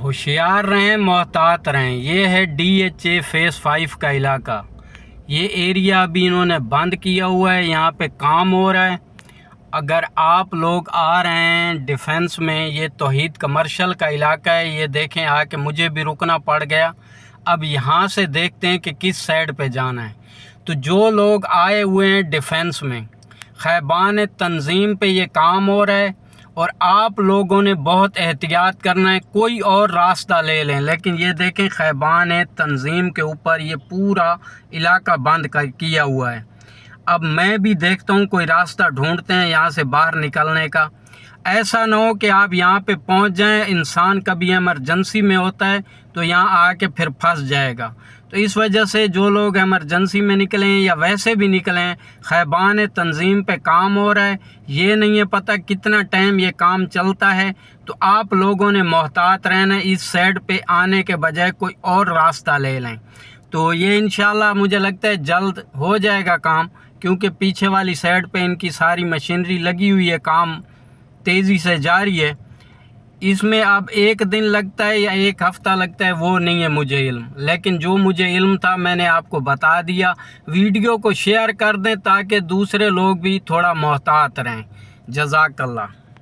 ہوشیار رہیں، محتاط رہیں۔ یہ ہے DHA فیز 5 کا علاقہ۔ یہ ایریا بھی انہوں نے بند کیا ہوا ہے، یہاں پہ کام ہو رہا ہے۔ اگر آپ لوگ آ رہے ہیں ڈیفنس میں، یہ توحید کمرشل کا علاقہ ہے، یہ دیکھیں آ کے مجھے بھی رکنا پڑ گیا۔ اب یہاں سے دیکھتے ہیں کہ کس سائڈ پہ جانا ہے۔ تو جو لوگ آئے ہوئے ہیں ڈیفنس میں، خیبان تنظیم پہ یہ کام ہو رہا ہے، اور آپ لوگوں نے بہت احتیاط کرنا ہے، کوئی اور راستہ لے لیں۔ لیکن یہ دیکھیں خیبان تنظیم کے اوپر یہ پورا علاقہ بند کیا ہوا ہے۔ اب میں بھی دیکھتا ہوں کوئی راستہ ڈھونڈتے ہیں یہاں سے باہر نکلنے کا۔ ایسا نہ ہو کہ آپ یہاں پہ پہنچ جائیں، انسان کبھی ایمرجنسی میں ہوتا ہے تو یہاں آ کے پھر پھنس جائے گا۔ تو اس وجہ سے جو لوگ ایمرجنسی میں نکلیں یا ویسے بھی نکلیں، خیبان تنظیم پہ کام ہو رہا ہے، یہ نہیں ہے پتہ کتنا ٹائم یہ کام چلتا ہے، تو آپ لوگوں نے محتاط رہنا، اس سائڈ پہ آنے کے بجائے کوئی اور راستہ لے لیں۔ تو یہ انشاءاللہ مجھے لگتا ہے جلد ہو جائے گا کام، کیونکہ پیچھے والی سائڈ پہ ان کی ساری مشینری لگی ہوئی ہے، کام تیزی سے جاری ہے۔ اس میں اب ایک دن لگتا ہے یا ایک ہفتہ لگتا ہے وہ نہیں ہے مجھے علم، لیکن جو مجھے علم تھا میں نے آپ کو بتا دیا۔ ویڈیو کو شیئر کر دیں تاکہ دوسرے لوگ بھی تھوڑا محتاط رہیں۔ جزاک اللہ۔